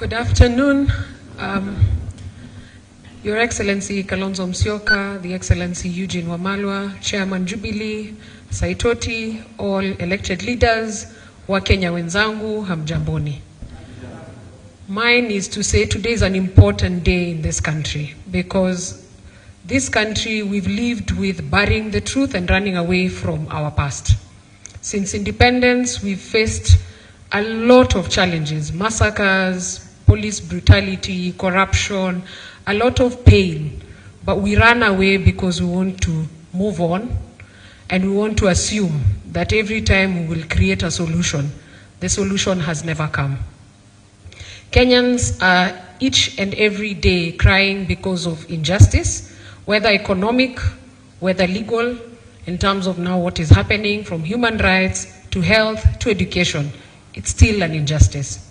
Good afternoon, Your Excellency Kalonzo Musyoka, The Excellency Eugene Wamalwa, Chairman Jubilee, Saitoti, all elected leaders, Wakenya wenzangu, hamjamboni. Mine is to say today is an important day in this country because this country we've lived with burying the truth and running away from our past. Since independence, we've faced a lot of challenges, massacres, police brutality, corruption, a lot of pain, but we ran away because we want to move on and we want to assume that every time we will create a solution, the solution has never come. Kenyans are each and every day crying because of injustice, whether economic, whether legal, in terms of now what is happening from human rights to health to education. It's still an injustice.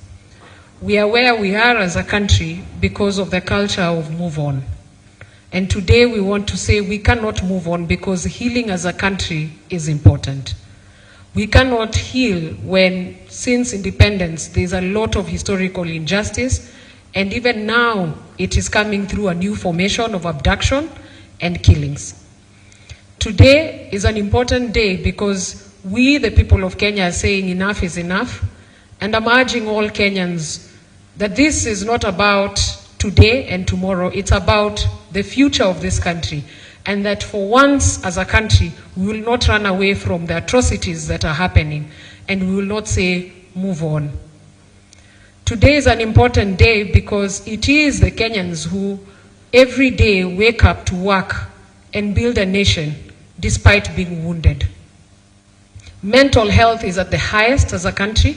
We are where we are as a country because of the culture of move on. And today we want to say we cannot move on because healing as a country is important. We cannot heal when, since independence, there's a lot of historical injustice, and even now it is coming through a new formation of abduction and killings. Today is an important day because we, the people of Kenya, are saying enough is enough, and I'm urging all Kenyans that this is not about today and tomorrow, it's about the future of this country, and that for once as a country, we will not run away from the atrocities that are happening, and we will not say, move on. Today is an important day because it is the Kenyans who every day wake up to work and build a nation despite being wounded. Mental health is at the highest as a country.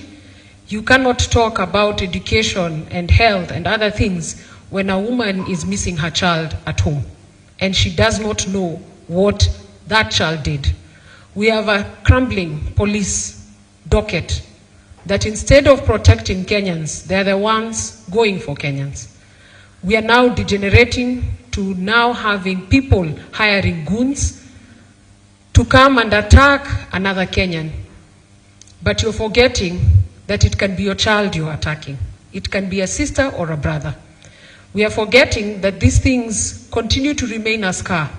You cannot talk about education and health and other things when a woman is missing her child at home and she does not know what that child did. We have a crumbling police docket that instead of protecting Kenyans, they're the ones going for Kenyans. We are now degenerating to now having people hiring goons to come and attack another Kenyan. But you're forgetting that it can be your child you're attacking. It can be a sister or a brother. We are forgetting that these things continue to remain a scar.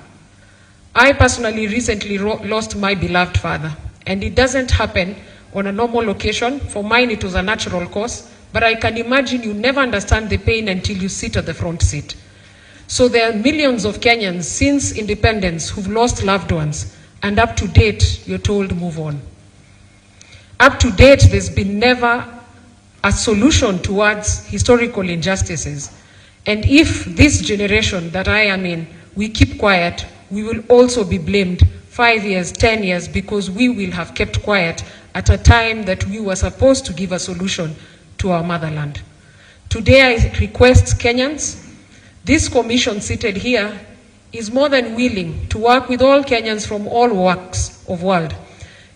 I personally recently lost my beloved father, and it doesn't happen on a normal occasion. For mine, it was a natural cause, but I can imagine you never understand the pain until you sit at the front seat. So there are millions of Kenyans since independence who've lost loved ones, and up to date, you're told move on. Up to date, there's been never a solution towards historical injustices. And if this generation that I am in, we keep quiet, we will also be blamed 5 years, 10 years, because we will have kept quiet at a time that we were supposed to give a solution to our motherland. Today I request Kenyans, this commission seated here is more than willing to work with all Kenyans from all walks of world.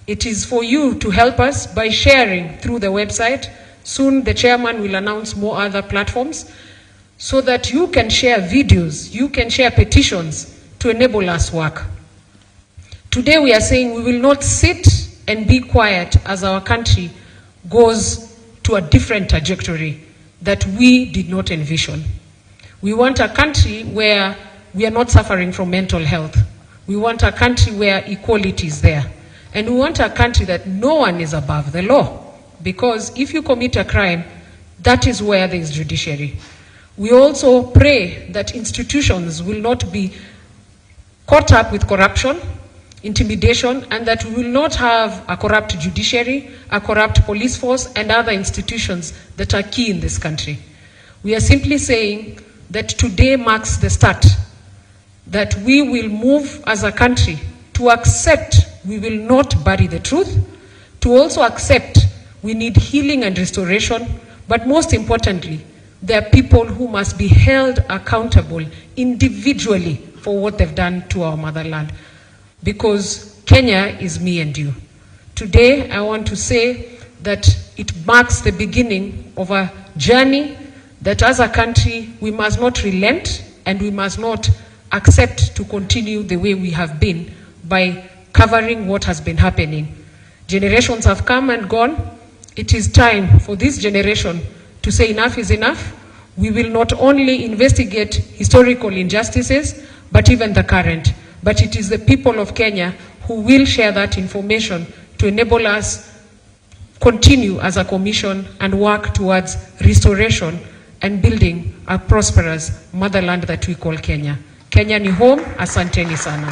It is for you to help us by sharing through the website. Soon the chairman will announce more other platforms so that you can share videos, you can share petitions to enable us work. Today we are saying we will not sit and be quiet as our country goes to a different trajectory that we did not envision. We want a country where we are not suffering from mental health. We want a country where equality is there. And we want a country that no one is above the law. Because if you commit a crime, that is where there is judiciary. We also pray that institutions will not be caught up with corruption, intimidation, and that we will not have a corrupt judiciary, a corrupt police force, and other institutions that are key in this country. We are simply saying that today marks the start, that we will move as a country to accept we will not bury the truth, to also accept we need healing and restoration, but most importantly, there are people who must be held accountable individually for what they've done to our motherland. Because Kenya is me and you. Today, I want to say that it marks the beginning of a journey that as a country, we must not relent and we must not accept to continue the way we have been by covering what has been happening. Generations have come and gone. It is time for this generation to say enough is enough. We will not only investigate historical injustices, but even the current. But it is the people of Kenya who will share that information to enable us continue as a commission and work towards restoration and building a prosperous motherland that we call Kenya. Kenya ni home, asanteni sana.